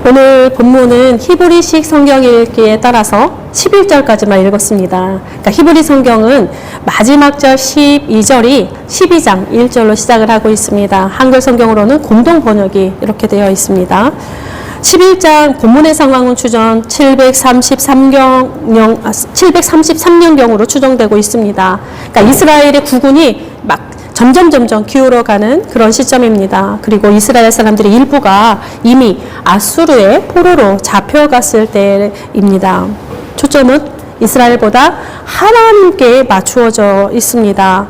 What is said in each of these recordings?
오늘 본문은 히브리식 성경 읽기에 따라서 11절까지만 읽었습니다. 그러니까 히브리 성경은 마지막 절 12절이 12장 1절로 시작을 하고 있습니다. 한글 성경으로는 공동 번역이 이렇게 되어 있습니다. 11장 본문의 상황은 추정 733년경으로 추정되고 있습니다. 그러니까 이스라엘의 국군이 막 점점 기울어가는 그런 시점입니다. 그리고 이스라엘 사람들의 일부가 이미 아수르의 포로로 잡혀갔을 때입니다. 초점은 이스라엘보다 하나님께 맞추어져 있습니다.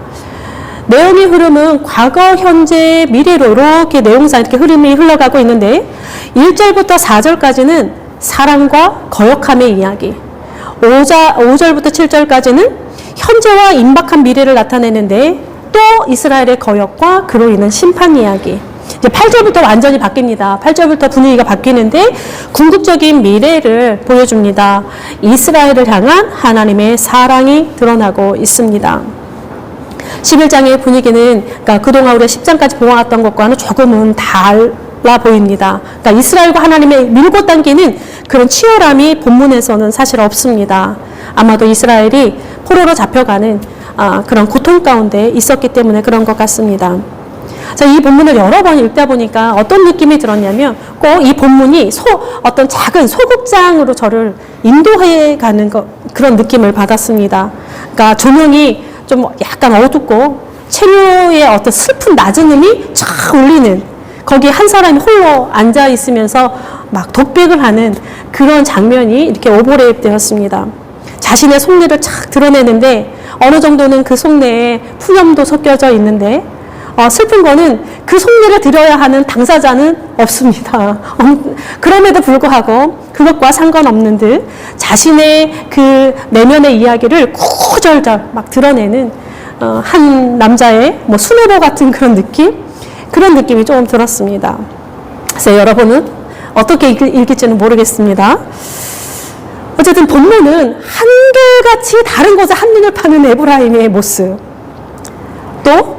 내용의 흐름은 과거, 현재, 미래로 이렇게 내용상 이렇게 흐름이 흘러가고 있는데 1절부터 4절까지는 사랑과 거역함의 이야기, 5절부터 7절까지는 현재와 임박한 미래를 나타내는데 또 이스라엘의 거역과 그로 인한 심판 이야기. 이제 8절부터 완전히 바뀝니다. 8절부터 분위기가 바뀌는데 궁극적인 미래를 보여줍니다. 이스라엘을 향한 하나님의 사랑이 드러나고 있습니다. 11장의 분위기는 그러니까 그동안 우리가 10장까지 보아왔던 것과는 조금은 달라 보입니다. 그러니까 이스라엘과 하나님의 밀고 당기는 그런 치열함이 본문에서는 사실 없습니다. 아마도 이스라엘이 포로로 잡혀가는 그런 고통 가운데 있었기 때문에 그런 것 같습니다. 자, 이 본문을 여러 번 읽다 보니까 어떤 느낌이 들었냐면 꼭 이 본문이 어떤 작은 소극장으로 저를 인도해 가는 그런 느낌을 받았습니다. 그러니까 조명이 좀 약간 어둡고 체류의 어떤 슬픈 낮은 음이 쫙 울리는, 거기 한 사람이 홀로 앉아 있으면서 막 독백을 하는 그런 장면이 이렇게 오버랩 되었습니다. 자신의 속내를 착 드러내는데 어느 정도는 그 속내에 푸념도 섞여져 있는데 슬픈 거는 그 속내를 드려야 하는 당사자는 없습니다. 그럼에도 불구하고 그것과 상관없는 듯 자신의 그 내면의 이야기를 구절절 막 드러내는 한 남자의 수뇌보 같은 그런 느낌이 조금 들었습니다. 그래서 여러분은 어떻게 읽을지는 모르겠습니다. 어쨌든 본문은 한결같이 다른 곳에 한눈을 파는 에브라임의 모습, 또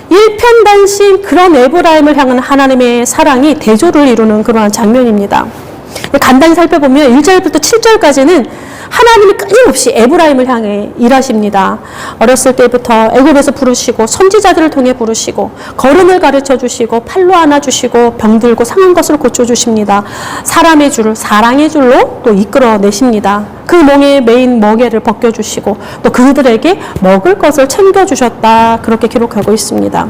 일편단심 그런 에브라임을 향한 하나님의 사랑이 대조를 이루는 그러한 장면입니다. 간단히 살펴보면 1절부터 7절까지는 하나님이 끊임없이 에브라임을 향해 일하십니다. 어렸을 때부터 애굽에서 부르시고 선지자들을 통해 부르시고 걸음을 가르쳐 주시고 팔로 안아 주시고 병들고 상한 것을 고쳐 주십니다. 사람의 줄을 사랑의 줄로 또 이끌어내십니다. 그 몽에 메인 먹이를 벗겨 주시고 또 그들에게 먹을 것을 챙겨 주셨다, 그렇게 기록하고 있습니다.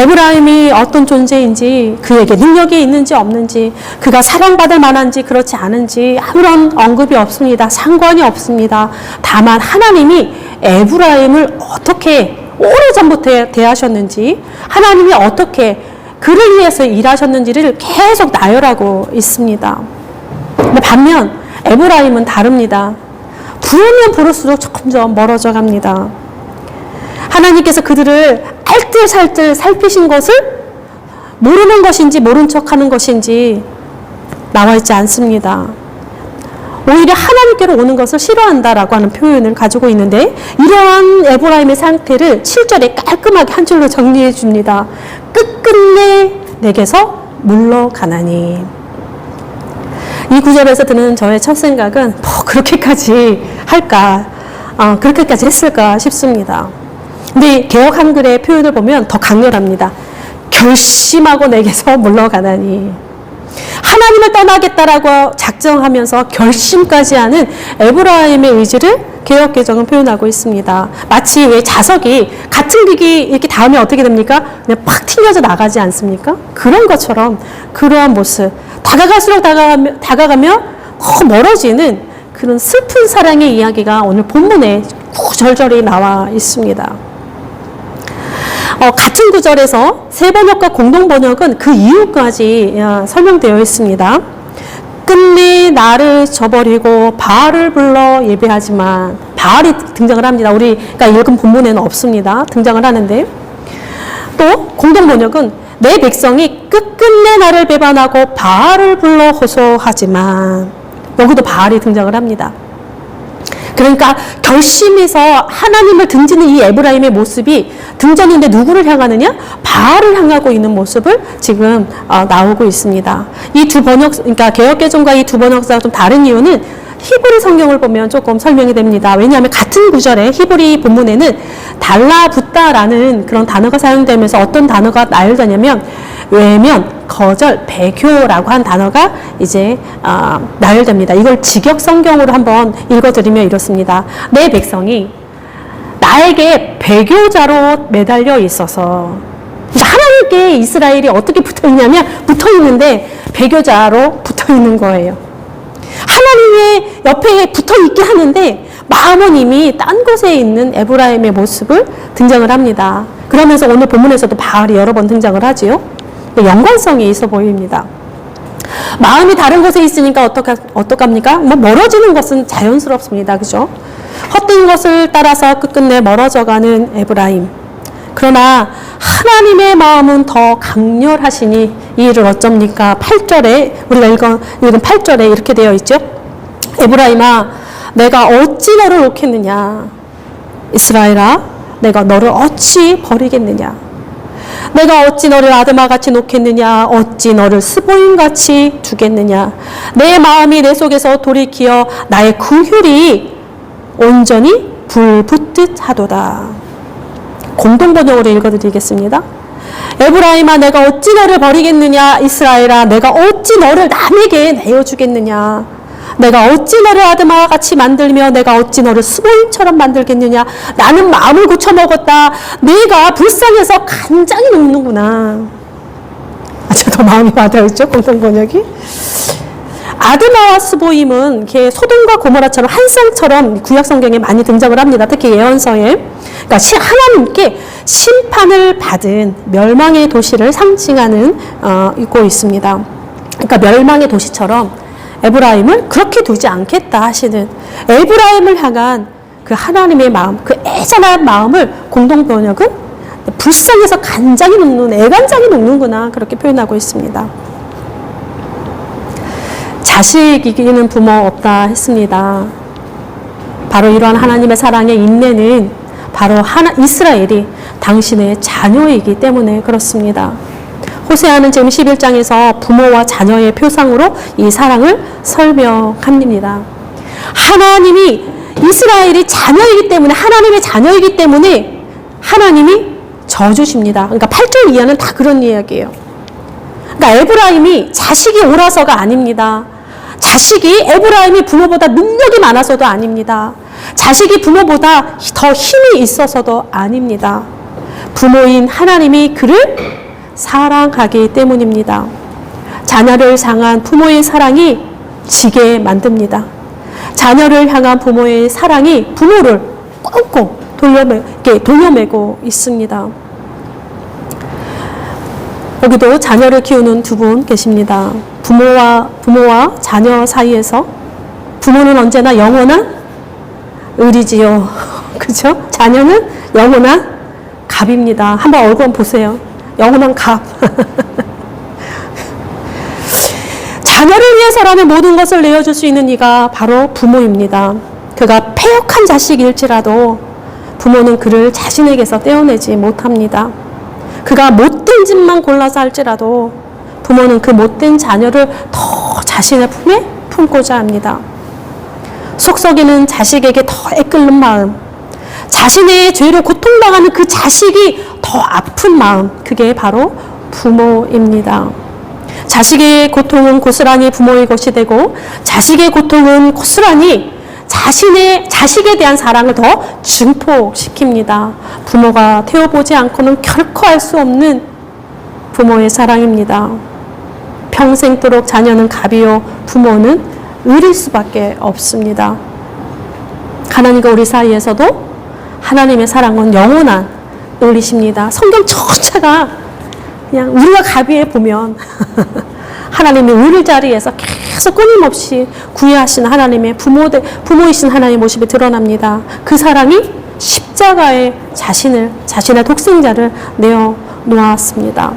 에브라임이 어떤 존재인지, 그에게 능력이 있는지 없는지, 그가 사랑받을 만한지 그렇지 않은지 아무런 언급이 없습니다. 상관이 없습니다. 다만 하나님이 에브라임을 어떻게 오래전부터 대하셨는지, 하나님이 어떻게 그를 위해서 일하셨는지를 계속 나열하고 있습니다. 반면 에브라임은 다릅니다. 부르면 부를수록 점점 멀어져 갑니다. 하나님께서 그들을 알뜰살뜰 살피신 것을 모르는 것인지 모른 척하는 것인지 나와 있지 않습니다. 오히려 하나님께로 오는 것을 싫어한다라고 하는 표현을 가지고 있는데, 이러한 에브라임의 상태를 7절에 깔끔하게 한 줄로 정리해 줍니다. 끝끝내 내게서 물러가나니. 이 구절에서 드는 저의 첫 생각은 그렇게까지 할까, 그렇게까지 했을까 싶습니다. 근데 개역 한글의 표현을 보면 더 강렬합니다. 결심하고 내게서 물러가나니. 하나님을 떠나겠다라고 작정하면서 결심까지 하는 에브라임의 의지를 개역 개정은 표현하고 있습니다. 마치 왜 자석이 같은 빅이 이렇게 닿으면 어떻게 됩니까? 그냥 팍 튕겨져 나가지 않습니까? 그런 것처럼 그러한 모습, 다가갈수록 다가가며 더 멀어지는 그런 슬픈 사랑의 이야기가 오늘 본문에 구절절히 나와 있습니다. 같은 구절에서 새 번역과 공동 번역은 그 이유까지 설명되어 있습니다. 끝내 나를 저버리고 바알을 불러 예배하지만, 바알이 등장을 합니다. 우리가 읽은 본문에는 없습니다. 등장을 하는데, 또 공동 번역은 내 백성이 끝끝내 나를 배반하고 바알을 불러 호소하지만, 여기도 바알이 등장을 합니다. 그러니까 결심해서 하나님을 등지는 이 에브라임의 모습이 등졌는데 누구를 향하느냐? 바알을 향하고 있는 모습을 지금 나오고 있습니다. 이 두 번역, 그러니까 개역개정과 이 두 번역사가 좀 다른 이유는 히브리 성경을 보면 조금 설명이 됩니다. 왜냐하면 같은 구절에 히브리 본문에는 달라붙다라는 그런 단어가 사용되면서 어떤 단어가 나열되냐면 외면, 거절, 배교라고 한 단어가 이제 나열됩니다. 이걸 직역 성경으로 한번 읽어드리면 이렇습니다. 내 백성이 나에게 배교자로 매달려 있어서, 하나님께 이스라엘이 어떻게 붙어있냐면 붙어있는데 배교자로 붙어있는 거예요. 하나님의 옆에 붙어있게 하는데 마음은 이미 딴 곳에 있는 에브라임의 모습을 등장을 합니다. 그러면서 오늘 본문에서도 바알이 여러 번 등장을 하지요. 연관성이 있어 보입니다. 마음이 다른 곳에 있으니까 어떡합니까? 멀어지는 것은 자연스럽습니다. 그죠? 헛된 것을 따라서 끝끝내 멀어져가는 에브라임. 그러나 하나님의 마음은 더 강렬하시니 이 일을 어쩝니까? 8절에 우리가 읽은 8절에 이렇게 되어 있죠. 에브라임아, 내가 어찌 너를 놓겠느냐? 이스라엘아, 내가 너를 어찌 버리겠느냐? 내가 어찌 너를 아드마같이 놓겠느냐? 어찌 너를 스보임같이 두겠느냐? 내 마음이 내 속에서 돌이키어 나의 구휼이 온전히 불붙듯 하도다. 공동번역으로 읽어드리겠습니다. 에브라임아, 내가 어찌 너를 버리겠느냐? 이스라엘아, 내가 어찌 너를 남에게 내어주겠느냐? 내가 어찌 너를 아드마와 같이 만들며 내가 어찌 너를 스보임처럼 만들겠느냐? 나는 마음을 고쳐먹었다. 내가 불쌍해서 간장이 녹는구나. 저도 마음이 와닿았죠? 공동번역이. 아드마와 스보임은 이렇게 소돔과 고모라처럼 한 쌍처럼 구약 성경에 많이 등장을 합니다. 특히 예언서에. 그러니까 하나님께 심판을 받은 멸망의 도시를 상징하는 있고 있습니다. 그러니까 멸망의 도시처럼 에브라임을 그렇게 두지 않겠다 하시는 에브라임을 향한 그 하나님의 마음, 그 애잔한 마음을 공동번역은 불쌍해서 간장이 녹는, 애간장이 녹는구나 그렇게 표현하고 있습니다. 자식 이기는 부모 없다 했습니다. 바로 이러한 하나님의 사랑의 인내는 바로 이스라엘이 당신의 자녀이기 때문에 그렇습니다. 호세아는 지금 11장에서 부모와 자녀의 표상으로 이 사랑을 설명합니다. 하나님이 이스라엘이 자녀이기 때문에, 하나님의 자녀이기 때문에 하나님이 져주십니다. 그러니까 8절 이하는 다 그런 이야기예요. 그러니까 에브라임이 자식이 옳아서가 아닙니다. 자식이 에브라임이 부모보다 능력이 많아서도 아닙니다. 자식이 부모보다 더 힘이 있어서도 아닙니다. 부모인 하나님이 그를 사랑하기 때문입니다. 자녀를 향한 부모의 사랑이 지게 만듭니다. 자녀를 향한 부모의 사랑이 부모를 꽁꽁 돌려매고 있습니다. 여기도 자녀를 키우는 두 분 계십니다. 부모와 자녀 사이에서 부모는 언제나 영원한 을이지요. 그죠? 자녀는 영원한 갑입니다. 한번 얼굴 한번 보세요. 영원한 갑. 자녀를 위해서라면 모든 것을 내어줄 수 있는 이가 바로 부모입니다. 그가 패역한 자식일지라도 부모는 그를 자신에게서 떼어내지 못합니다. 그가 못된 짓만 골라서 할지라도 부모는 그 못된 자녀를 더 자신의 품에 품고자 합니다. 속썩이는 자식에게 더 애끓는 마음, 자신의 죄로 고통당하는 그 자식이 더 아픈 마음, 그게 바로 부모입니다. 자식의 고통은 고스란히 부모의 것이 되고 자식의 고통은 고스란히 자식에 대한 사랑을 더 증폭시킵니다. 부모가 태워보지 않고는 결코 알 수 없는 부모의 사랑입니다. 평생도록 자녀는 갑이요 부모는 을일 수밖에 없습니다. 하나님과 우리 사이에서도 하나님의 사랑은 영원한 을이십니다. 성경 전체가 그냥 우리가 갑이에 보면 하나님의 을 자리에서 계속 끊임없이 구애하시는 하나님의 부모이신 하나님의 모습이 드러납니다. 그 사랑이 십자가에 자신의 독생자를 내어 놓았습니다.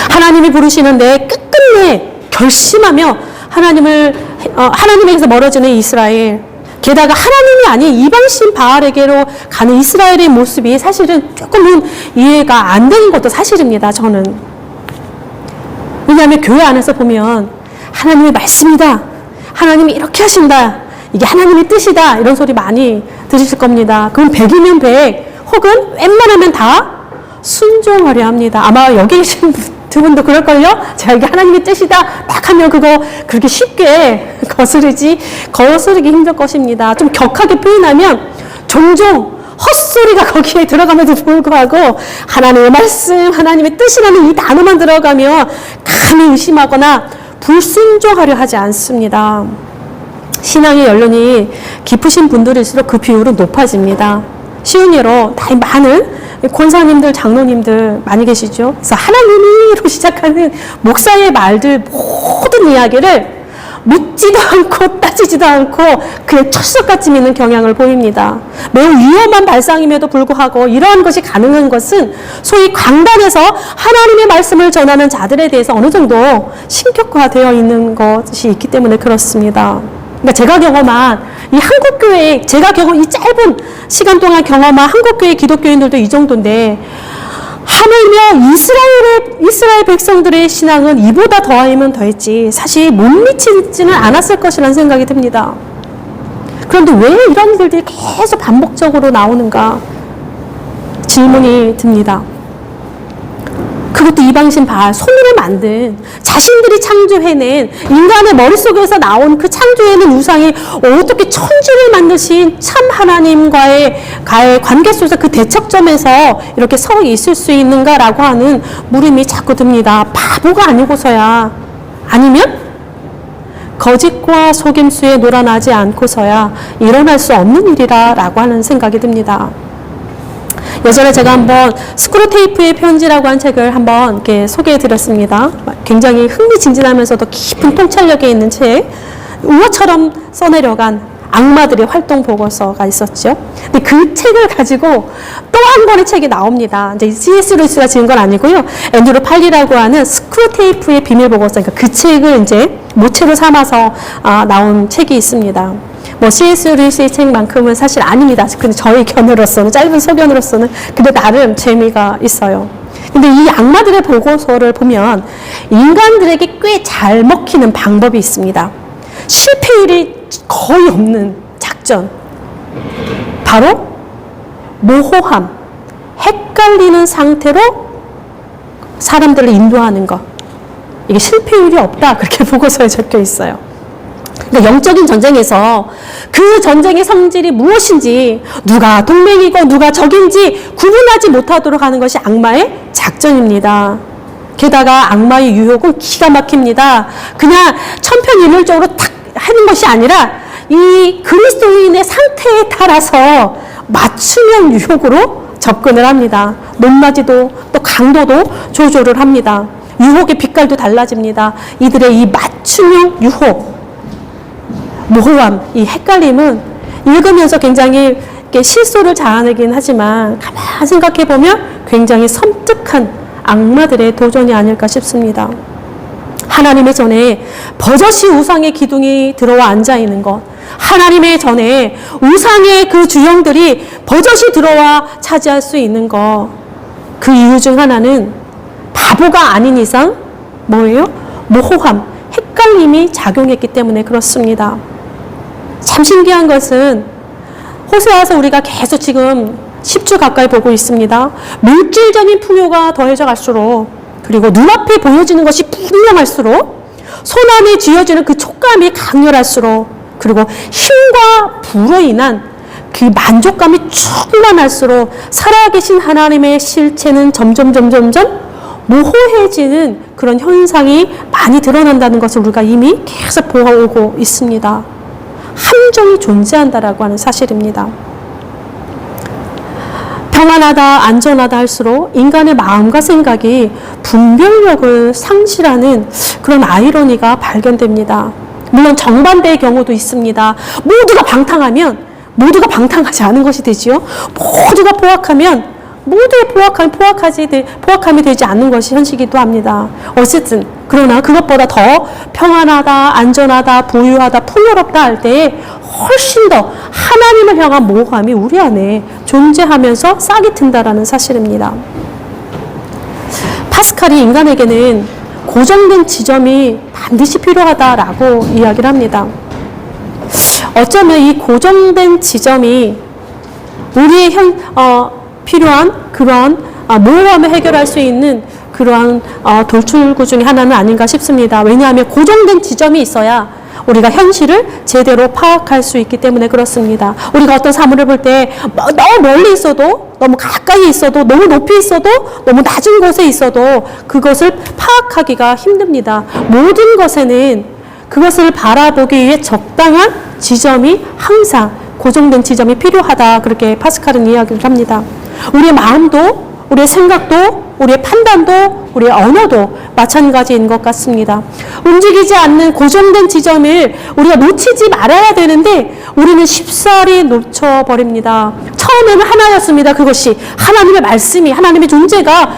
하나님이 부르시는데 끝끝내 결심하며 하나님에게서 멀어지는 이스라엘, 게다가 하나님이 아닌 이방신 바알에게로 가는 이스라엘의 모습이 사실은 조금은 이해가 안 되는 것도 사실입니다. 저는. 왜냐하면 교회 안에서 보면 하나님의 말씀이다, 하나님이 이렇게 하신다, 이게 하나님의 뜻이다, 이런 소리 많이 들으실 겁니다. 그럼 100이면 100, 혹은 웬만하면 다 순종하려 합니다. 아마 여기 계신 두 분도 그럴걸요? 제가 이게 하나님의 뜻이다 딱 하면 그거 그렇게 쉽게 거스르기 힘들 것입니다. 좀 격하게 표현하면 종종 헛소리가 거기에 들어감에도 불구하고 하나님의 말씀, 하나님의 뜻이라는 이 단어만 들어가면 감히 의심하거나 불순종하려 하지 않습니다. 신앙의 연륜이 깊으신 분들일수록 그 비율은 높아집니다. 쉬운 예로 나이 많은 권사님들, 장로님들 많이 계시죠. 그래서 하나님이로 시작하는 목사의 말들 모든 이야기를 묻지도 않고 따지지도 않고 그냥 철석같이 믿는 경향을 보입니다. 매우 위험한 발상임에도 불구하고 이러한 것이 가능한 것은 소위 강단에서 하나님의 말씀을 전하는 자들에 대해서 어느 정도 신격화되어 있는 것이 있기 때문에 그렇습니다. 그러니까 제가 경험한 이 한국교회, 제가 이 짧은 시간 동안 경험한 한국교회 기독교인들도 이 정도인데, 하물며 이스라엘 백성들의 신앙은 이보다 더하면 더했지 사실 못 미치지는 않았을 것이라는 생각이 듭니다. 그런데 왜 이런 일들이 계속 반복적으로 나오는가 질문이 듭니다. 그것도 이방신 바알, 손으로 만든 자신들이 창조해낸 인간의 머릿속에서 나온 그 창조해낸 우상이 어떻게 천지를 만드신 참 하나님과의 관계 속에서 그 대척점에서 이렇게 서 있을 수 있는가라고 하는 물음이 자꾸 듭니다. 바보가 아니고서야, 아니면 거짓과 속임수에 놀아나지 않고서야 일어날 수 없는 일이라고 하는 생각이 듭니다. 예전에 제가 한번 스크루테이프의 편지라고 한 책을 한번 이렇게 소개해 드렸습니다. 굉장히 흥미진진하면서도 깊은 통찰력이 있는 책, 우화처럼 써내려간 악마들의 활동 보고서가 있었죠. 근데 그 책을 가지고 또 한 권의 책이 나옵니다. 이제 C.S. 루이스가 지은 건 아니고요. 앤드루 팔리라고 하는 스크루테이프의 비밀 보고서, 그러니까 그 책을 이제 모체로 삼아서 나온 책이 있습니다. 뭐 C.S. 루이스의 책만큼은 사실 아닙니다. 근데 저희 견으로서는, 짧은 소견으로서는 근데 나름 재미가 있어요. 근데 이 악마들의 보고서를 보면 인간들에게 꽤 잘 먹히는 방법이 있습니다. 실패율이 거의 없는 작전. 바로 모호함, 헷갈리는 상태로 사람들을 인도하는 것. 이게 실패율이 없다, 그렇게 보고서에 적혀 있어요. 그러니까 영적인 전쟁에서 그 전쟁의 성질이 무엇인지, 누가 동맹이고 누가 적인지 구분하지 못하도록 하는 것이 악마의 작전입니다. 게다가 악마의 유혹은 기가 막힙니다. 그냥 천편일률적으로 탁 하는 것이 아니라 이 그리스도인의 상태에 따라서 맞춤형 유혹으로 접근을 합니다. 높낮이도 또 강도도 조절을 합니다. 유혹의 빛깔도 달라집니다. 이들의 이 맞춤형 유혹, 모호함, 이 헷갈림은 읽으면서 굉장히 실소를 자아내긴 하지만 가만히 생각해보면 굉장히 섬뜩한 악마들의 도전이 아닐까 싶습니다. 하나님의 전에 버젓이 우상의 기둥이 들어와 앉아있는 것, 하나님의 전에 우상의 그 주형들이 버젓이 들어와 차지할 수 있는 것, 그 이유 중 하나는 바보가 아닌 이상 뭐예요? 모호함, 헷갈림이 작용했기 때문에 그렇습니다. 참 신기한 것은 호세아서 우리가 계속 지금 10주 가까이 보고 있습니다. 물질적인 풍요가 더해져 갈수록, 그리고 눈앞에 보여지는 것이 분명할수록, 손안에 쥐어지는 그 촉감이 강렬할수록, 그리고 힘과 부로 인한 그 만족감이 충만할수록 살아계신 하나님의 실체는 점점 모호해지는 그런 현상이 많이 드러난다는 것을 우리가 이미 계속 보아오고 있습니다. 함정이 존재한다라고 하는 사실입니다. 평안하다, 안전하다 할수록 인간의 마음과 생각이 분별력을 상실하는 그런 아이러니가 발견됩니다. 물론 정반대의 경우도 있습니다. 모두가 방탕하면 모두가 방탕하지 않은 것이 되지요. 모두가 포악하면 모두의 포악함이 되지 않는 것이 현실이기도 합니다. 어쨌든 그러나 그것보다 더 평안하다, 안전하다, 부유하다, 풍요롭다 할 때에 훨씬 더 하나님을 향한 모험이 우리 안에 존재하면서 싹이 튼다라는 사실입니다. 파스칼이 인간에게는 고정된 지점이 반드시 필요하다라고 이야기를 합니다. 어쩌면 이 고정된 지점이 우리의 필요한 그러한 모험을 해결할 수 있는 그러한 돌출구 중에 하나는 아닌가 싶습니다. 왜냐하면 고정된 지점이 있어야 우리가 현실을 제대로 파악할 수 있기 때문에 그렇습니다. 우리가 어떤 사물을 볼 때 너무 멀리 있어도, 너무 가까이 있어도, 너무 높이 있어도, 너무 낮은 곳에 있어도 그것을 파악하기가 힘듭니다. 모든 것에는 그것을 바라보기 위해 적당한 지점이 항상 고정된 지점이 필요하다. 그렇게 파스칼은 이야기를 합니다. 우리의 마음도, 우리의 생각도, 우리의 판단도, 우리의 언어도 마찬가지인 것 같습니다. 움직이지 않는 고정된 지점을 우리가 놓치지 말아야 되는데 우리는 쉽사리 놓쳐버립니다. 처음에는 하나였습니다. 그것이 하나님의 말씀이, 하나님의 존재가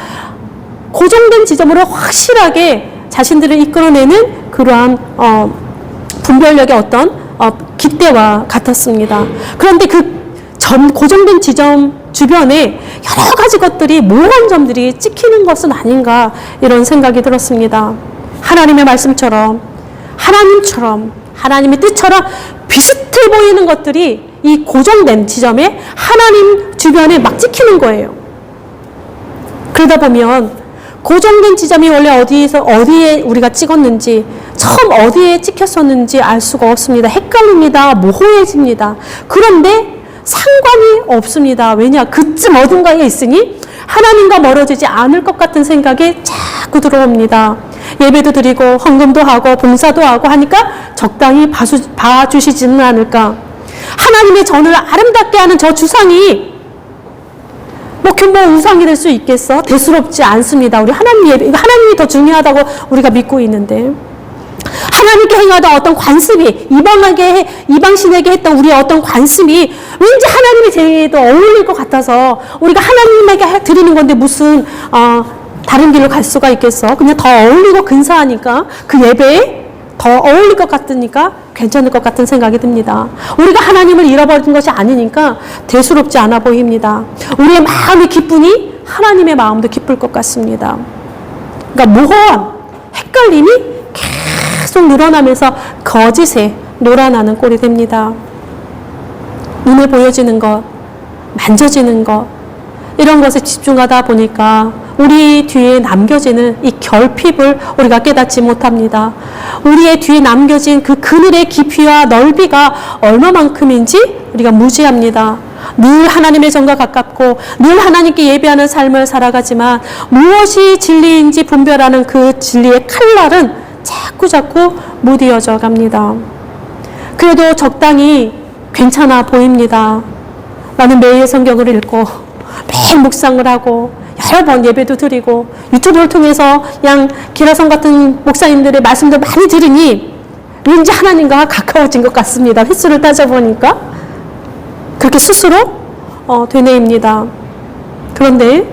고정된 지점으로 확실하게 자신들을 이끌어내는 그러한 분별력의 어떤 깃대와 같았습니다. 그런데 그 고정된 지점 주변에 여러 가지 것들이, 모호한 점들이 찍히는 것은 아닌가, 이런 생각이 들었습니다. 하나님의 말씀처럼, 하나님처럼, 하나님의 뜻처럼 비슷해 보이는 것들이 이 고정된 지점에 하나님 주변에 막 찍히는 거예요. 그러다 보면 고정된 지점이 원래 어디에 우리가 찍었는지, 처음 어디에 찍혔었는지 알 수가 없습니다. 헷갈립니다. 모호해집니다. 그런데 상관이 없습니다. 왜냐? 그쯤 어딘가에 있으니 하나님과 멀어지지 않을 것 같은 생각이 자꾸 들어옵니다. 예배도 드리고 헌금도 하고 봉사도 하고 하니까 적당히 봐주시지는 않을까? 하나님의 전을 아름답게 하는 저 주상이 뭐 우상이 될 수 있겠어? 대수롭지 않습니다. 우리 하나님이 더 중요하다고 우리가 믿고 있는데, 하나님께 행하던 어떤 관습이, 이방신에게 했던 우리의 어떤 관습이 왠지 하나님의 제에도 어울릴 것 같아서 우리가 하나님에게 드리는 건데 무슨 다른 길로 갈 수가 있겠어? 그냥 더 어울리고 근사하니까, 그 예배에 더 어울릴 것 같으니까 괜찮을 것 같은 생각이 듭니다. 우리가 하나님을 잃어버린 것이 아니니까 대수롭지 않아 보입니다. 우리의 마음이 기쁘니 하나님의 마음도 기쁠 것 같습니다. 그러니까 모호함, 헷갈림이 계속 늘어나면서 거짓에 놀아나는 꼴이 됩니다. 눈에 보여지는 것, 만져지는 것, 이런 것에 집중하다 보니까 우리 뒤에 남겨지는 이 결핍을 우리가 깨닫지 못합니다. 우리의 뒤에 남겨진 그 그늘의 깊이와 넓이가 얼마만큼인지 우리가 무지합니다. 늘 하나님의 정과 가깝고 늘 하나님께 예배하는 삶을 살아가지만 무엇이 진리인지 분별하는 그 진리의 칼날은 자꾸 무디어져 갑니다. 그래도 적당히 괜찮아 보입니다. 나는 매일 성경을 읽고 매일 묵상을 하고 여러 번 예배도 드리고 유튜브를 통해서 기라성 같은 목사님들의 말씀도 많이 들으니 왠지 하나님과 가까워진 것 같습니다. 횟수를 따져보니까 그렇게 스스로 되뇌입니다. 그런데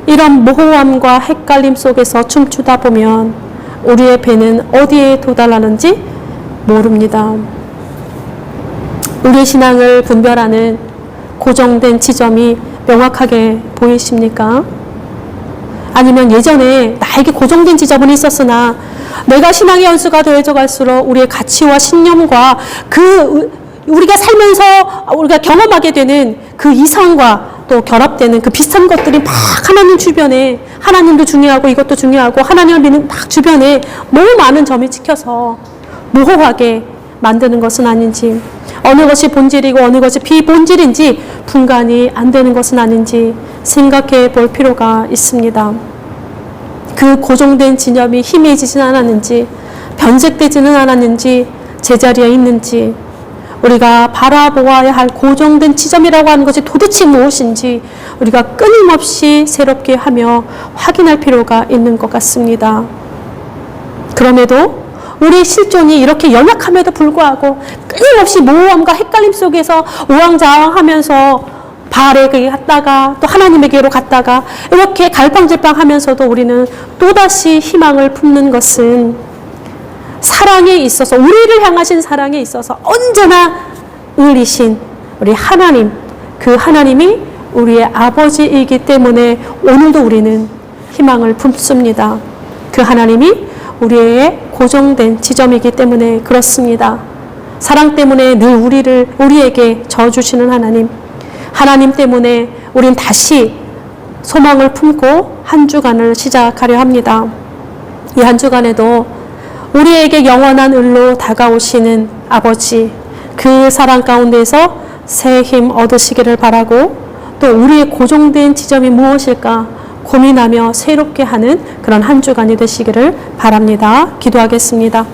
이런 모호함과 헷갈림 속에서 춤추다 보면 우리의 배는 어디에 도달하는지 모릅니다. 우리의 신앙을 분별하는 고정된 지점이 명확하게 보이십니까? 아니면 예전에 나에게 고정된 지점은 있었으나 내가 신앙의 연수가 더해져 갈수록 우리의 가치와 신념과 우리가 살면서 우리가 경험하게 되는 그 이상과 또 결합되는 그 비슷한 것들이 막 하나님 주변에, 하나님도 중요하고 이것도 중요하고 하나님을 믿는 막 주변에 너무 많은 점이 찍혀서 모호하게 만드는 것은 아닌지, 어느 것이 본질이고 어느 것이 비본질인지 분간이 안 되는 것은 아닌지 생각해 볼 필요가 있습니다. 그 고정된 지점이 희미해지진 않았는지, 변색되지는 않았는지, 제자리에 있는지, 우리가 바라보아야 할 고정된 지점이라고 하는 것이 도대체 무엇인지 우리가 끊임없이 새롭게 하며 확인할 필요가 있는 것 같습니다. 그럼에도 우리 실존이 이렇게 연약함에도 불구하고 끊임없이 모호함과 헷갈림 속에서 우왕좌왕하면서 바알에게 갔다가 또 하나님에게로 갔다가 이렇게 갈팡질팡하면서도 우리는 또다시 희망을 품는 것은 사랑에 있어서, 우리를 향하신 사랑에 있어서 언제나 의리신 우리 하나님, 그 하나님이 우리의 아버지이기 때문에 오늘도 우리는 희망을 품습니다. 그 하나님이 우리의 고정된 지점이기 때문에 그렇습니다. 사랑 때문에 늘 우리에게 져주시는 하나님 때문에 우린 다시 소망을 품고 한 주간을 시작하려 합니다. 이 한 주간에도 우리에게 영원한 을로 다가오시는 아버지, 그 사랑 가운데서 새 힘 얻으시기를 바라고, 또 우리의 고정된 지점이 무엇일까 고민하며 새롭게 하는 그런 한 주간이 되시기를 바랍니다. 기도하겠습니다.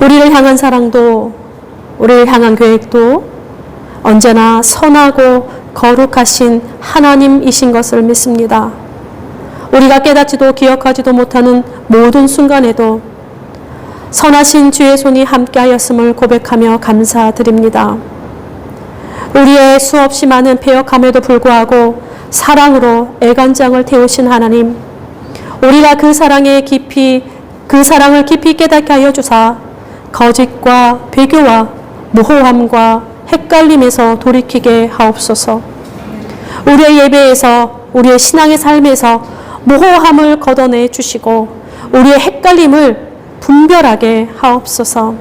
우리를 향한 사랑도, 우리를 향한 계획도 언제나 선하고 거룩하신 하나님이신 것을 믿습니다. 우리가 깨닫지도 기억하지도 못하는 모든 순간에도 선하신 주의 손이 함께하였음을 고백하며 감사드립니다. 우리의 수없이 많은 패역함에도 불구하고 사랑으로 애간장을 태우신 하나님, 우리가 그 사랑을 깊이 깨닫게 하여 주사 거짓과 배교와 모호함과 헷갈림에서 돌이키게 하옵소서. 우리의 예배에서, 우리의 신앙의 삶에서 모호함을 걷어내 주시고 우리의 헷갈림을 분별하게 하옵소서.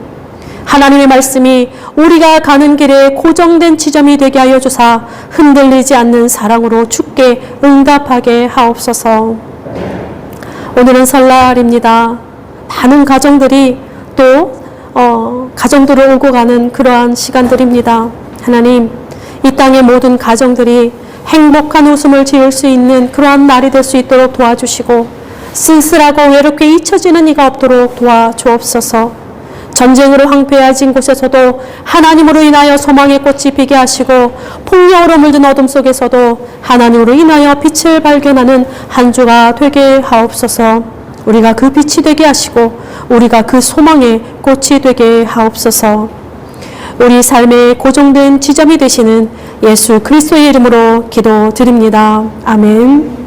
하나님의 말씀이 우리가 가는 길에 고정된 지점이 되게 하여 주사 흔들리지 않는 사랑으로 주께 응답하게 하옵소서. 오늘은 설날입니다. 많은 가정들이 또 가정들을 오고 가는 그러한 시간들입니다. 하나님, 이 땅의 모든 가정들이 행복한 웃음을 지을 수 있는 그러한 날이 될 수 있도록 도와주시고, 쓸쓸하고 외롭게 잊혀지는 이가 없도록 도와주옵소서. 전쟁으로 황폐해진 곳에서도 하나님으로 인하여 소망의 꽃이 피게 하시고, 폭력으로 물든 어둠 속에서도 하나님으로 인하여 빛을 발견하는 한 주가 되게 하옵소서. 우리가 그 빛이 되게 하시고 우리가 그 소망의 꽃이 되게 하옵소서. 우리 삶의 고정된 지점이 되시는 예수 그리스도의 이름으로 기도드립니다. 아멘.